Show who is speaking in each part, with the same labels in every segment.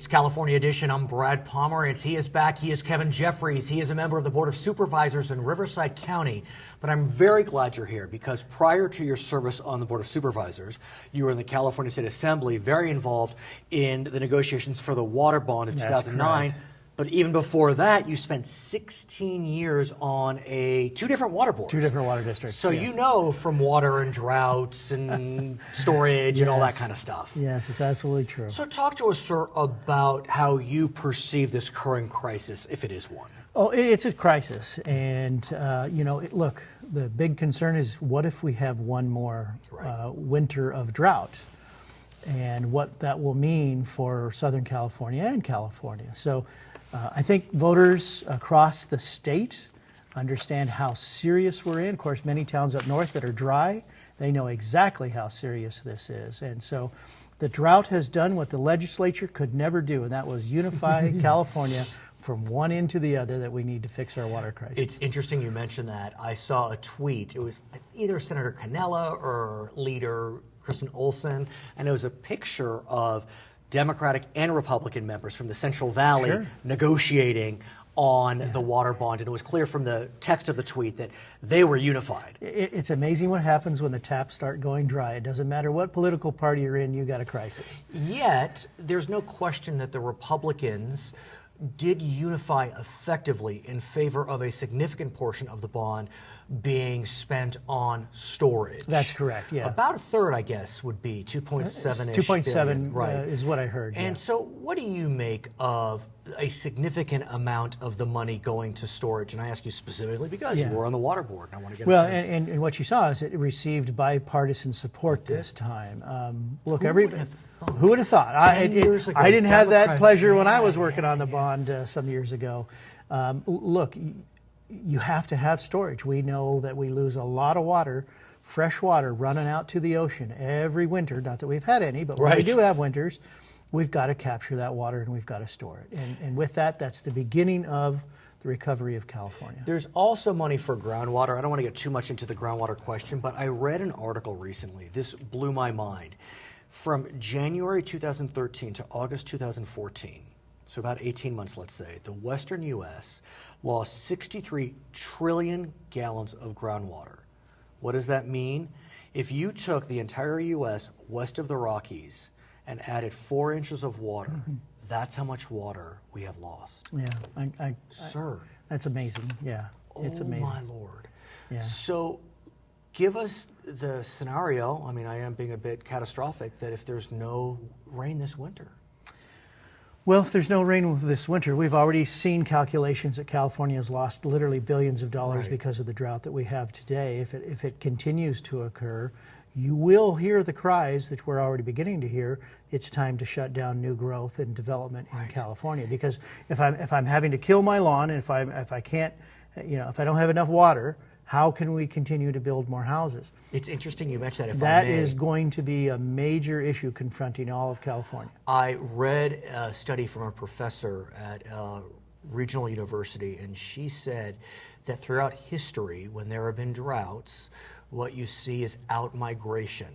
Speaker 1: It's California Edition. I'm Brad Pomerance. He is back. He is Kevin Jeffries. He is a member of the Board of Supervisors in Riverside County. But I'm very glad you're here because prior to your service on the Board of Supervisors, you were in the California State Assembly, very involved in the negotiations for the water bond of 2009.
Speaker 2: Correct.
Speaker 1: But even before that, you spent 16 years on two different water boards.
Speaker 2: Two different water districts.
Speaker 1: So
Speaker 2: yes.
Speaker 1: you know from water and droughts and storage and all that kind of stuff.
Speaker 2: Yes, it's absolutely true.
Speaker 1: So talk to us, sir, about how you perceive this current crisis, if it is one.
Speaker 2: Oh, it's a crisis. And, look, the big concern is what if we have one more winter of drought? And what that will mean for Southern California and California. So I think voters across the state understand how serious we're in. Of course, many towns up north that are dry, they know exactly how serious this is. And so the drought has done what the legislature could never do, and that was unify California from one end to the other, that we need to fix our water crisis.
Speaker 1: It's interesting you mentioned that. I saw a tweet. It was either Senator Cannella or Leader Kristen Olson, and it was a picture of Democratic and Republican members from the Central Valley negotiating on the water bond, and it was clear from the text of the tweet that they were unified.
Speaker 2: It's amazing what happens when the taps start going dry. It doesn't matter what political party you're in, you got a crisis.
Speaker 1: Yet, there's no question that the Republicans did unify effectively in favor of a significant portion of the bond being spent on storage.
Speaker 2: That's correct, yeah.
Speaker 1: About a third, I guess, would be 2.7-ish
Speaker 2: 2.7 is what I heard.
Speaker 1: And so what do you make of a significant amount of the money going to storage? And I ask you specifically because you were on the water board, and I want to get a sense.
Speaker 2: And what you saw is it received bipartisan support this time. Look,
Speaker 1: Who would have thought?
Speaker 2: Who would have thought?
Speaker 1: 10 years ago,
Speaker 2: I didn't have that
Speaker 1: Democrats-
Speaker 2: pleasure when I was working on the bond some years ago. Look, you have to have storage. We know that we lose a lot of water, fresh water, running out to the ocean every winter. Not that we've had any, but when we do have winters, we've got to capture that water and we've got to store it. And with that, that's the beginning of the recovery of California.
Speaker 1: There's also money for groundwater. I don't want to get too much into the groundwater question, but I read an article recently. This blew my mind. From January 2013 to August 2014, so about 18 months, let's say, the western U.S. lost 63 trillion gallons of groundwater. What does that mean? If you took the entire U.S. west of the Rockies and added 4 inches of water, that's how much water we have lost.
Speaker 2: Yeah,
Speaker 1: Sir.
Speaker 2: That's amazing. Yeah, it's amazing.
Speaker 1: Oh, my Lord.
Speaker 2: Yeah.
Speaker 1: So give us the scenario. I mean, I am being a bit catastrophic that if there's no rain this winter.
Speaker 2: Well, if there's no rain this winter, we've already seen calculations that California has lost literally billions of dollars because of the drought that we have today. If it continues to occur, you will hear the cries that we're already beginning to hear. It's time to shut down new growth and development in California. Because if I'm having to kill my lawn, and if I can't, if I don't have enough water, how can we continue to build more houses?
Speaker 1: It's interesting you mentioned that. If
Speaker 2: That
Speaker 1: I may,
Speaker 2: is going to be a major issue confronting all of California.
Speaker 1: I read a study from a professor at a regional university, and she said that throughout history, when there have been droughts, what you see is outmigration.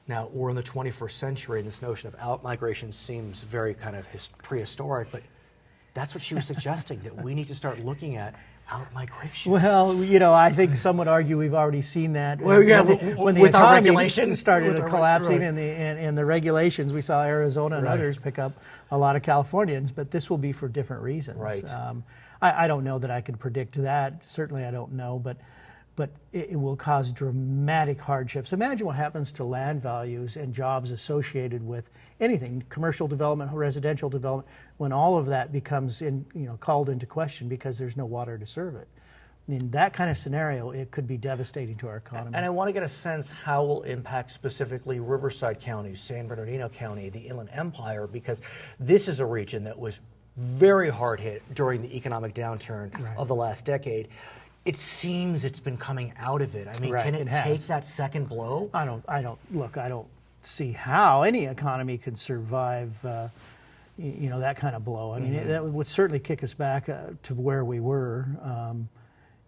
Speaker 1: Now, we're in the 21st century, and this notion of outmigration seems very kind of prehistoric, but that's what she was suggesting, that we need to start looking at outmigration.
Speaker 2: Well, I think some would argue we've already seen that.
Speaker 1: Well, yeah,
Speaker 2: when the
Speaker 1: with our
Speaker 2: economy
Speaker 1: regulations
Speaker 2: started collapsing and the regulations, we saw Arizona and others pick up a lot of Californians, but this will be for different reasons.
Speaker 1: Right.
Speaker 2: I don't know that I could predict that. Certainly I don't know, but it will cause dramatic hardships. Imagine what happens to land values and jobs associated with anything, commercial development, residential development, when all of that becomes called into question because there's no water to serve it. In that kind of scenario, it could be devastating to our economy.
Speaker 1: And I want to get a sense how it will impact specifically Riverside County, San Bernardino County, the Inland Empire, because this is a region that was very hard hit during the economic downturn of the last decade. It seems it's been coming out of it. I mean, can it take that second blow?
Speaker 2: I don't see how any economy can survive that kind of blow. I mean, that would certainly kick us back to where we were.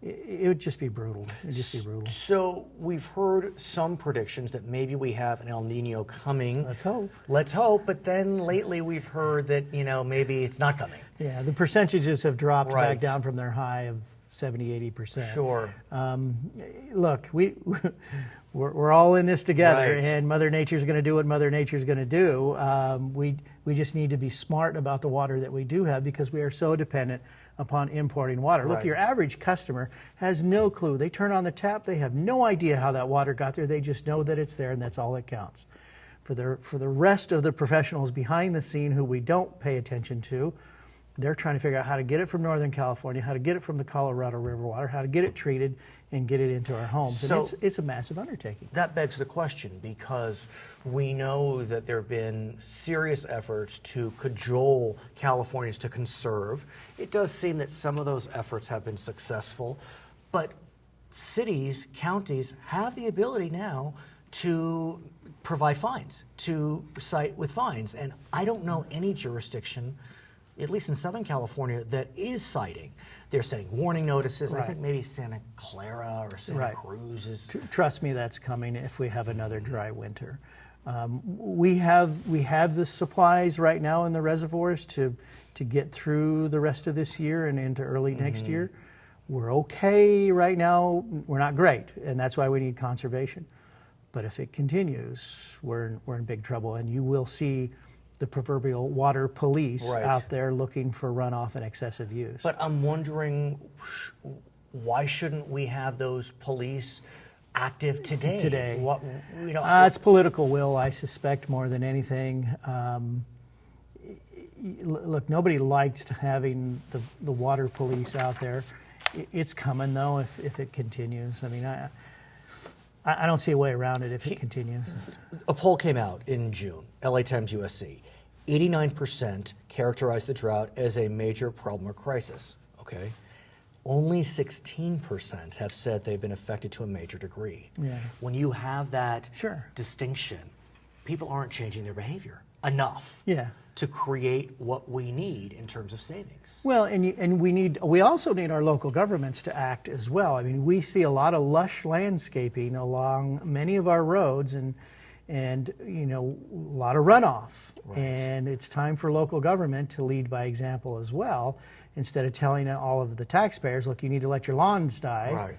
Speaker 2: it would just be brutal. It would just be brutal.
Speaker 1: So we've heard some predictions that maybe we have an El Nino coming.
Speaker 2: Let's hope.
Speaker 1: Let's hope, but then lately we've heard that, maybe it's not coming.
Speaker 2: Yeah, the percentages have dropped
Speaker 1: Right.
Speaker 2: back down from their high of 70-80%.
Speaker 1: Sure.
Speaker 2: Look, we're all in this together,
Speaker 1: Right.
Speaker 2: and Mother Nature's going to do what Mother Nature's going to do. We just need to be smart about the water that we do have because we are so dependent upon importing water. Look,
Speaker 1: Right.
Speaker 2: your average customer has no clue. They turn on the tap, they have no idea how that water got there. They just know that it's there, and that's all that counts. For the rest of the professionals behind the scene who we don't pay attention to, they're trying to figure out how to get it from Northern California, how to get it from the Colorado River water, how to get it treated and get it into our homes.
Speaker 1: So-
Speaker 2: And it's a massive undertaking.
Speaker 1: That begs the question because we know that there have been serious efforts to cajole Californians to conserve. It does seem that some of those efforts have been successful, but cities, counties have the ability now to provide fines, to cite with fines. And I don't know any jurisdiction, at least in Southern California, that is citing. They're sending warning notices. I
Speaker 2: Right.
Speaker 1: think maybe Santa Clara or Santa
Speaker 2: Right.
Speaker 1: Cruz is.
Speaker 2: Trust me, that's coming if we have another dry winter. We have the supplies right now in the reservoirs to get through the rest of this year and into early next year. We're okay right now. We're not great, and that's why we need conservation. But if it continues, we're in big trouble, and you will see the proverbial water police
Speaker 1: Right.
Speaker 2: out there looking for runoff and excessive use.
Speaker 1: But I'm wondering, why shouldn't we have those police active today?
Speaker 2: Today.
Speaker 1: What,
Speaker 2: It's political will, I suspect, more than anything. Look, nobody likes having the water police out there. It's coming, though, if it continues. I mean, I don't see a way around it if it continues.
Speaker 1: a poll came out in June, LA Times USC. 89% characterized the drought as a major problem or crisis, okay? Only 16% have said they've been affected to a major degree.
Speaker 2: Yeah.
Speaker 1: When you have that
Speaker 2: Sure.
Speaker 1: distinction, people aren't changing their behavior enough
Speaker 2: Yeah.
Speaker 1: to create what we need in terms of savings.
Speaker 2: Well, and we also need our local governments to act as well. I mean, we see a lot of lush landscaping along many of our roads, and a lot of runoff.
Speaker 1: Right.
Speaker 2: And it's time for local government to lead by example as well, instead of telling all of the taxpayers, look, you need to let your lawns die.
Speaker 1: Right.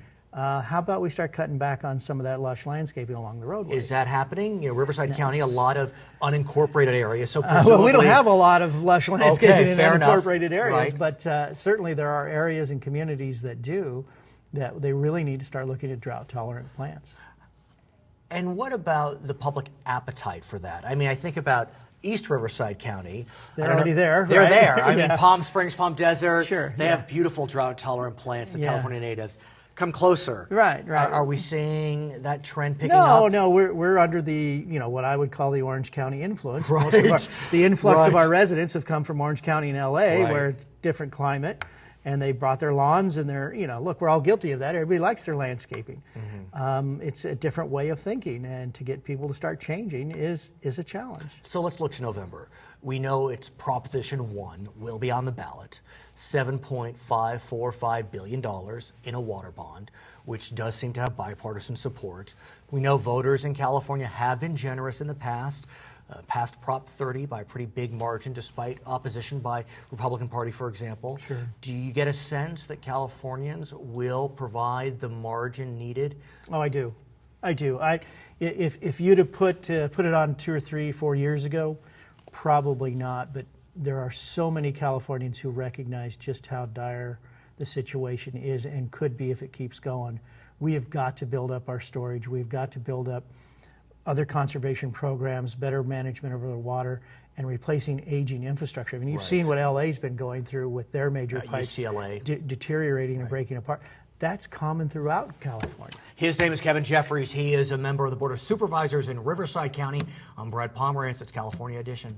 Speaker 2: How about we start cutting back on some of that lush landscaping along the roadways?
Speaker 1: Is that happening? Riverside County, a lot of unincorporated areas. So
Speaker 2: Well, we don't
Speaker 1: presumably-
Speaker 2: have a lot of lush landscaping in
Speaker 1: fair enough.
Speaker 2: unincorporated areas,
Speaker 1: Right.
Speaker 2: but certainly there are areas and communities that do, that they really need to start looking at drought-tolerant plants.
Speaker 1: And what about the public appetite for that? I mean, I think about East Riverside County.
Speaker 2: They're
Speaker 1: I don't
Speaker 2: already
Speaker 1: know-
Speaker 2: there,
Speaker 1: They're
Speaker 2: right?
Speaker 1: there. I mean,
Speaker 2: Yeah.
Speaker 1: Palm Springs, Palm Desert.
Speaker 2: Sure,
Speaker 1: They
Speaker 2: yeah.
Speaker 1: have beautiful drought-tolerant plants, the
Speaker 2: Yeah.
Speaker 1: California natives. Come closer.
Speaker 2: Right.
Speaker 1: Are we seeing that trend picking up?
Speaker 2: No, we're under the, what I would call the Orange County influence.
Speaker 1: Right.
Speaker 2: Most of the influx of
Speaker 1: Right.
Speaker 2: our residents have come from Orange County and LA,
Speaker 1: Right.
Speaker 2: where it's different climate, and they brought their lawns and their, look, we're all guilty of that. Everybody likes their landscaping. It's a different way of thinking, and to get people to start changing is a challenge.
Speaker 1: So let's look to November. We know it's Proposition 1 will be on the ballot, $7.545 billion in a water bond, which does seem to have bipartisan support. We know voters in California have been generous in the past, passed Prop 30 by a pretty big margin despite opposition by Republican Party, for example.
Speaker 2: Sure.
Speaker 1: Do you get a sense that Californians will provide the margin needed?
Speaker 2: Oh, I do. If you'd have put it on 2 or 3, 4 years ago, probably not. But there are so many Californians who recognize just how dire the situation is and could be if it keeps going. We have got to build up our storage. We've got to build up other conservation programs, better management over the water, and replacing aging infrastructure. I mean, you've
Speaker 1: Right.
Speaker 2: seen what LA's been going through with their major
Speaker 1: At
Speaker 2: pipes
Speaker 1: UCLA.
Speaker 2: deteriorating and breaking apart. That's common throughout California.
Speaker 1: His name is Kevin Jeffries. He is a member of the Board of Supervisors in Riverside County. I'm Brad Pomerance. It's California Edition.